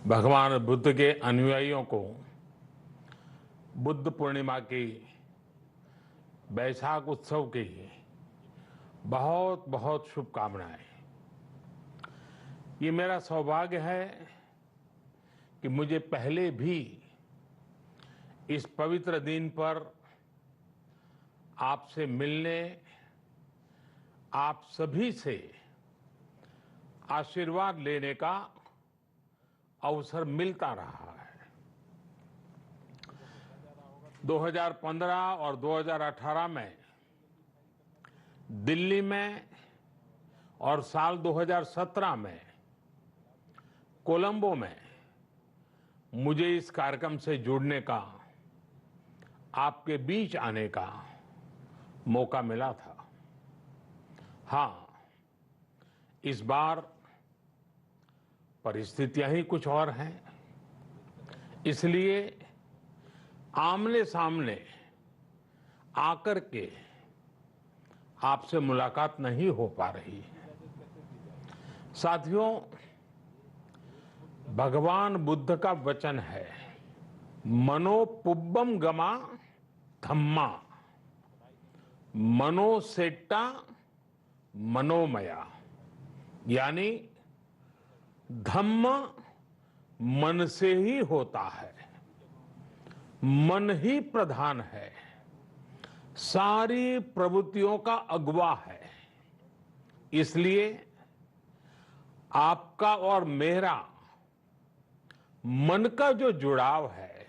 भगवान बुद्ध के अनुयायियों को बुद्ध पूर्णिमा की बैसाख उत्सव की बहुत बहुत शुभकामनाएं। ये मेरा सौभाग्य है कि मुझे पहले भी इस पवित्र दिन पर आपसे मिलने, आप सभी से आशीर्वाद लेने का अवसर मिलता रहा है। 2015 और 2018 में दिल्ली में और साल 2017 में कोलंबो में मुझे इस कार्यक्रम से जुड़ने का, आपके बीच आने का मौका मिला था। हाँ, इस बार परिस्थितियां ही कुछ और हैं, इसलिए आमने सामने आकर के आपसे मुलाकात नहीं हो पा रही। साथियों, भगवान बुद्ध का वचन है, मनोपुब्बम गमा धम्मा, मनोसेट्टा मनोमया, यानी धम्म मन से ही होता है, मन ही प्रधान है, सारी प्रवृत्तियों का अगुवा है। इसलिए आपका और मेरा मन का जो जुड़ाव है,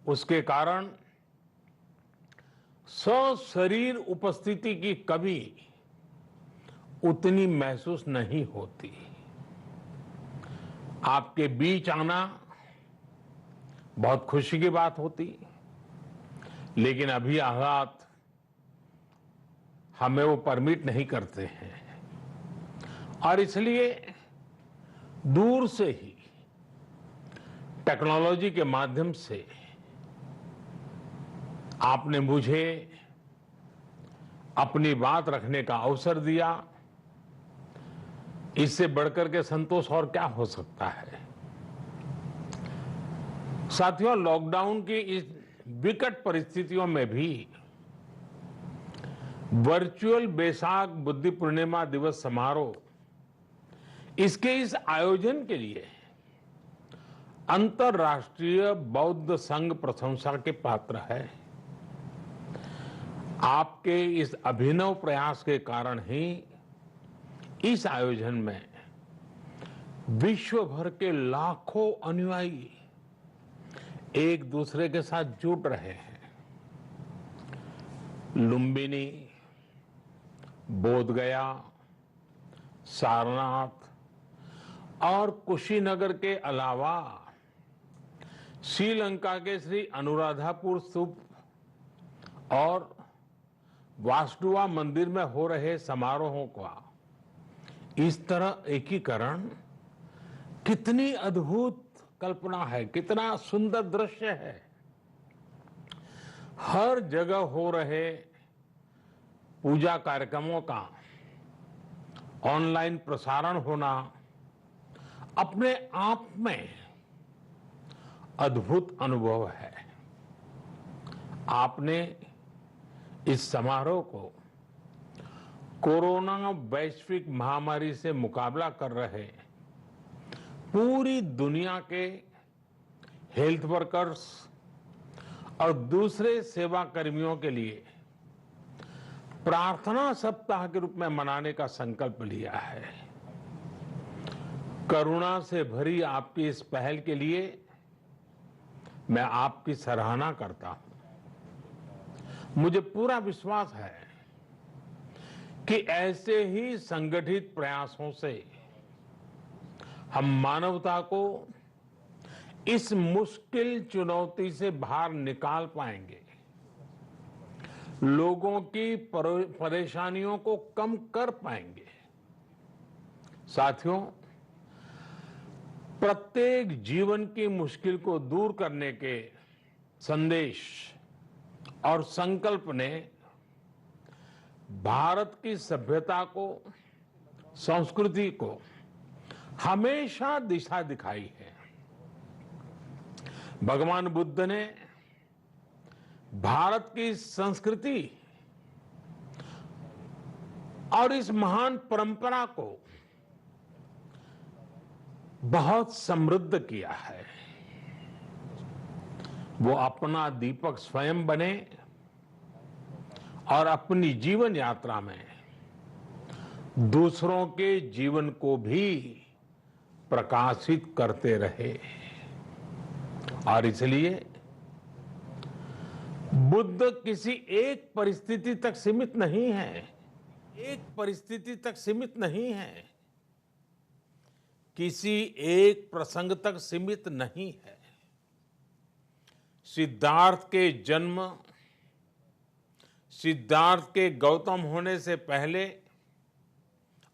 उसके कारण सशरीर उपस्थिति की कभी उतनी महसूस नहीं होती। आपके बीच आना बहुत खुशी की बात होती, लेकिन अभी हालात हमें वो परमिट नहीं करते हैं और इसलिए दूर से ही टेक्नोलॉजी के माध्यम से आपने मुझे अपनी बात रखने का अवसर दिया। इससे बढ़कर के संतोष और क्या हो सकता है। साथियों, लॉकडाउन की इस विकट परिस्थितियों में भी वर्चुअल बैसाख बुद्ध पूर्णिमा दिवस समारोह, इसके इस आयोजन के लिए अंतर्राष्ट्रीय बौद्ध संघ प्रशंसा के पात्र है। आपके इस अभिनव प्रयास के कारण ही इस आयोजन में विश्व भर के लाखों अनुयायी एक दूसरे के साथ जुड़ रहे हैं। लुम्बिनी, बोधगया, सारनाथ और कुशीनगर के अलावा श्रीलंका के श्री अनुराधापुर स्तूप और वासुदेवा मंदिर में हो रहे समारोहों का इस तरह एकीकरण कितनी अद्भुत कल्पना है, कितना सुंदर दृश्य है। हर जगह हो रहे पूजा कार्यक्रमों का ऑनलाइन प्रसारण होना अपने आप में अद्भुत अनुभव है। आपने इस समारोह को कोरोना वैश्विक महामारी से मुकाबला कर रहे पूरी दुनिया के हेल्थ वर्कर्स और दूसरे सेवा कर्मियों के लिए प्रार्थना सप्ताह के रूप में मनाने का संकल्प लिया है। करुणा से भरी आपकी इस पहल के लिए मैं आपकी सराहना करता हूं। मुझे पूरा विश्वास है कि ऐसे ही संगठित प्रयासों से हम मानवता को इस मुश्किल चुनौती से बाहर निकाल पाएंगे, लोगों की परेशानियों को कम कर पाएंगे। साथियों, प्रत्येक जीवन की मुश्किल को दूर करने के संदेश और संकल्प ने भारत की सभ्यता को, संस्कृति को हमेशा दिशा दिखाई है। भगवान बुद्ध ने भारत की संस्कृति और इस महान परंपरा को बहुत समृद्ध किया है। वो अपना दीपक स्वयं बने और अपनी जीवन यात्रा में दूसरों के जीवन को भी प्रकाशित करते रहे। और इसलिए बुद्ध किसी एक परिस्थिति तक सीमित नहीं है, एक परिस्थिति तक सीमित नहीं है, किसी एक प्रसंग तक सीमित नहीं है। सिद्धार्थ के जन्म, सिद्धार्थ के गौतम होने से पहले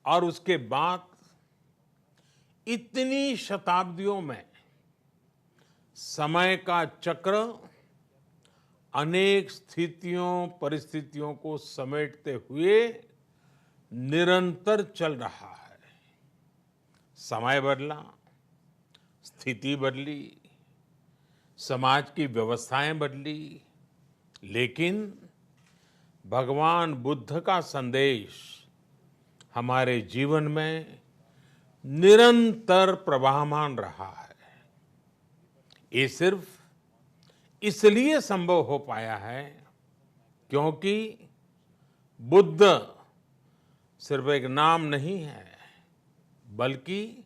और उसके बाद इतनी शताब्दियों में समय का चक्र अनेक स्थितियों परिस्थितियों को समेटते हुए निरंतर चल रहा है। समय बदला, स्थिति बदली, समाज की व्यवस्थाएं बदली, लेकिन भगवान बुद्ध का संदेश हमारे जीवन में निरंतर प्रवाहमान रहा है। ये सिर्फ इसलिए संभव हो पाया है क्योंकि बुद्ध सिर्फ एक नाम नहीं है, बल्कि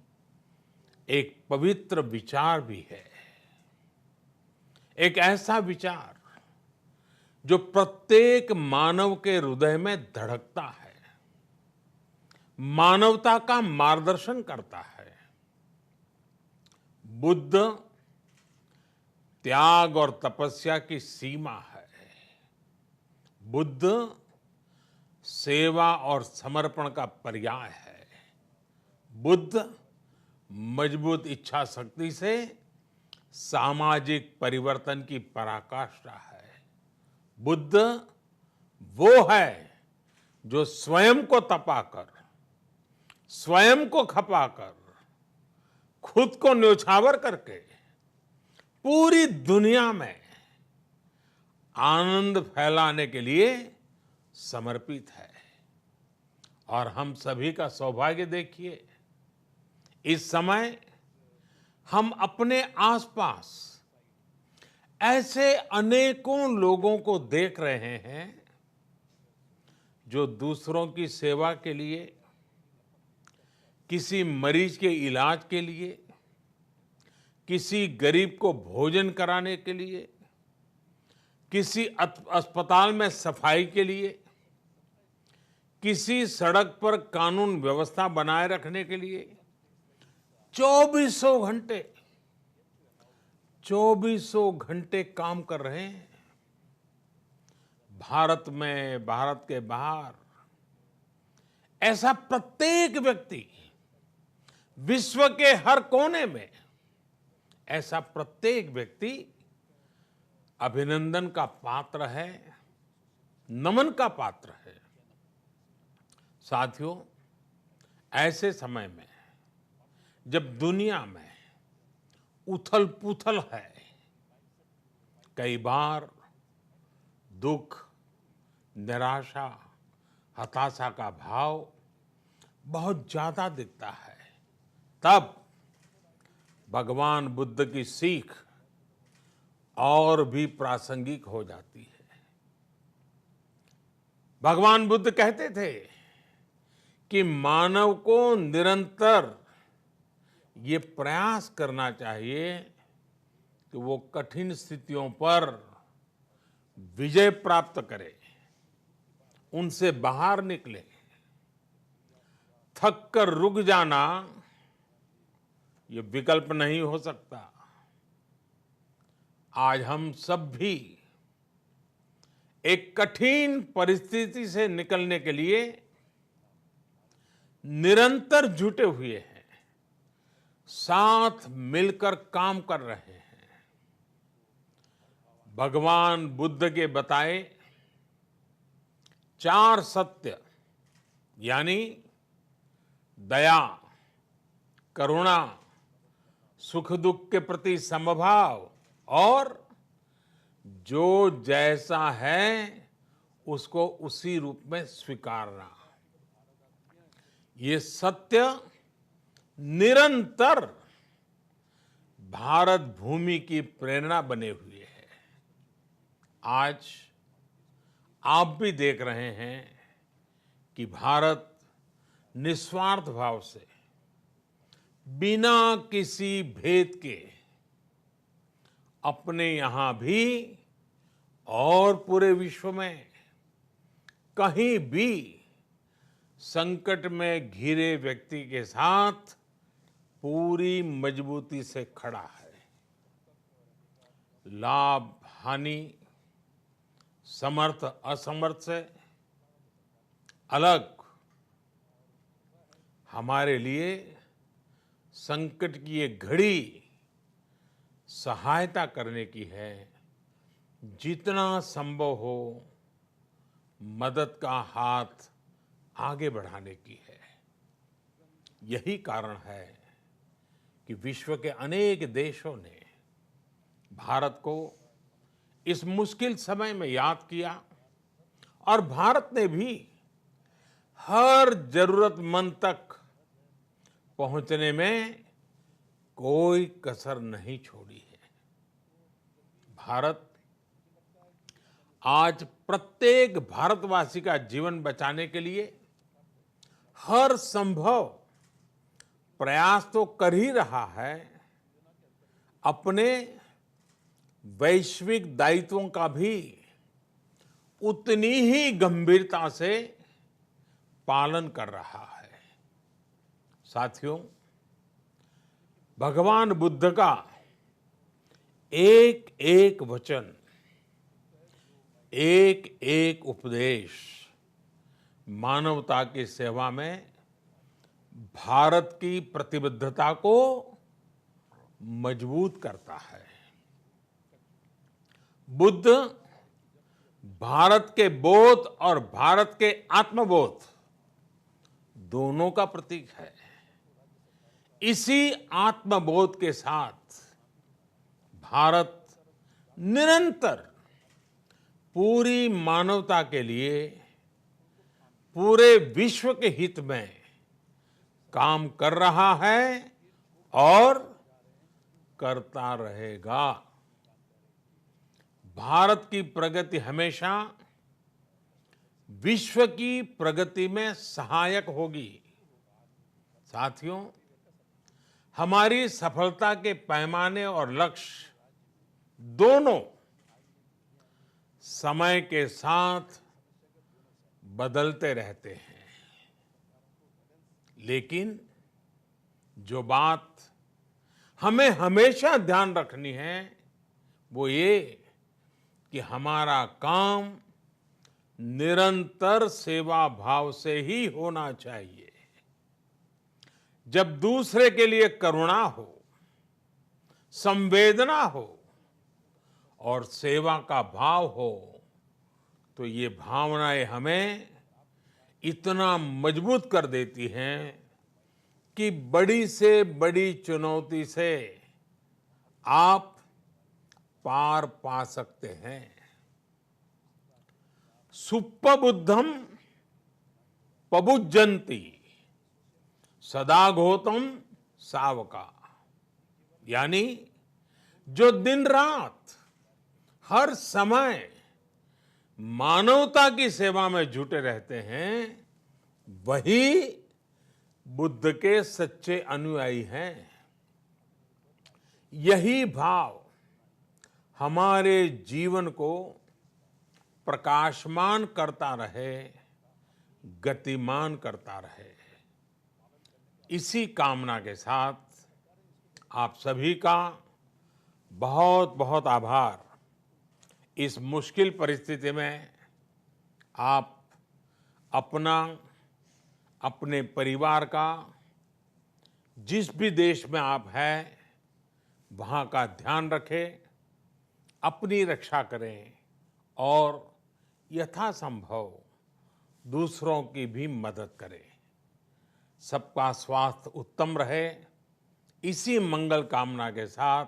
एक पवित्र विचार भी है। एक ऐसा विचार जो प्रत्येक मानव के हृदय में धड़कता है, मानवता का मार्गदर्शन करता है। बुद्ध त्याग और तपस्या की सीमा है। बुद्ध सेवा और समर्पण का पर्याय है। बुद्ध मजबूत इच्छा शक्ति से सामाजिक परिवर्तन की पराकाष्ठा है। बुद्ध वो है जो स्वयं को तपाकर, स्वयं को खपाकर, खुद को न्योछावर करके पूरी दुनिया में आनंद फैलाने के लिए समर्पित है। और हम सभी का सौभाग्य देखिए, इस समय हम अपने आसपास ऐसे अनेकों लोगों को देख रहे हैं जो दूसरों की सेवा के लिए, किसी मरीज के इलाज के लिए, किसी गरीब को भोजन कराने के लिए, किसी अस्पताल में सफाई के लिए, किसी सड़क पर कानून व्यवस्था बनाए रखने के लिए चौबीसों घंटे काम कर रहे हैं। भारत में, भारत के बाहर ऐसा प्रत्येक व्यक्ति, विश्व के हर कोने में ऐसा प्रत्येक व्यक्ति अभिनंदन का पात्र है, नमन का पात्र है। साथियों, ऐसे समय में जब दुनिया में उथल पुथल है, कई बार दुख, निराशा, हताशा का भाव बहुत ज्यादा दिखता है, तब भगवान बुद्ध की सीख और भी प्रासंगिक हो जाती है। भगवान बुद्ध कहते थे कि मानव को निरंतर ये प्रयास करना चाहिए कि वो कठिन स्थितियों पर विजय प्राप्त करे, उनसे बाहर निकले। थक कर रुक जाना ये विकल्प नहीं हो सकता। आज हम सब भी एक कठिन परिस्थिति से निकलने के लिए निरंतर जुटे हुए हैं, साथ मिलकर काम कर रहे हैं। भगवान बुद्ध के बताए 4 सत्य यानी दया, करुणा, सुख दुख के प्रति समभाव और जो जैसा है उसको उसी रूप में स्वीकारना, ये सत्य निरंतर भारत भूमि की प्रेरणा बने हुए है। आज आप भी देख रहे हैं कि भारत निस्वार्थ भाव से, बिना किसी भेद के अपने यहां भी और पूरे विश्व में कहीं भी संकट में घिरे व्यक्ति के साथ पूरी मजबूती से खड़ा है। लाभ हानि, समर्थ असमर्थ से अलग हमारे लिए संकट की ये घड़ी सहायता करने की है। जितना संभव हो मदद का हाथ आगे बढ़ाने की है। यही कारण है कि विश्व के अनेक देशों ने भारत को इस मुश्किल समय में याद किया और भारत ने भी हर जरूरतमंद तक पहुंचने में कोई कसर नहीं छोड़ी है। भारत आज प्रत्येक भारतवासी का जीवन बचाने के लिए हर संभव प्रयास तो कर ही रहा है, अपने वैश्विक दायित्वों का भी उतनी ही गंभीरता से पालन कर रहा है। साथियों, भगवान बुद्ध का एक एक वचन, एक एक उपदेश मानवता की सेवा में भारत की प्रतिबद्धता को मजबूत करता है। बुद्ध भारत के बोध और भारत के आत्मबोध दोनों का प्रतीक है। इसी आत्मबोध के साथ भारत निरंतर पूरी मानवता के लिए, पूरे विश्व के हित में काम कर रहा है और करता रहेगा। भारत की प्रगति हमेशा विश्व की प्रगति में सहायक होगी। साथियों, हमारी सफलता के पैमाने और लक्ष्य दोनों समय के साथ बदलते रहते हैं, लेकिन जो बात हमें हमेशा ध्यान रखनी है वो ये कि हमारा काम निरंतर सेवा भाव से ही होना चाहिए। जब दूसरे के लिए करुणा हो, संवेदना हो और सेवा का भाव हो, तो ये भावनाएं हमें इतना मजबूत कर देती हैं कि बड़ी से बड़ी चुनौती से आप पार पा सकते हैं। सुप्पबुद्धम पबुज्जन्ति सदा घोतम सावका, यानी जो दिन रात हर समय मानवता की सेवा में जुटे रहते हैं वही बुद्ध के सच्चे अनुयायी हैं। यही भाव हमारे जीवन को प्रकाशमान करता रहे, गतिमान करता रहे। इसी कामना के साथ आप सभी का बहुत बहुत आभार। इस मुश्किल परिस्थिति में आप अपना, अपने परिवार का, जिस भी देश में आप हैं वहां का ध्यान रखें, अपनी रक्षा करें और यथासंभव दूसरों की भी मदद करें। सबका स्वास्थ्य उत्तम रहे, इसी मंगल कामना के साथ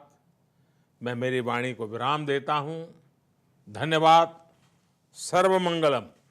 मैं मेरी वाणी को विराम देता हूं। धन्यवाद। सर्वमंगलम।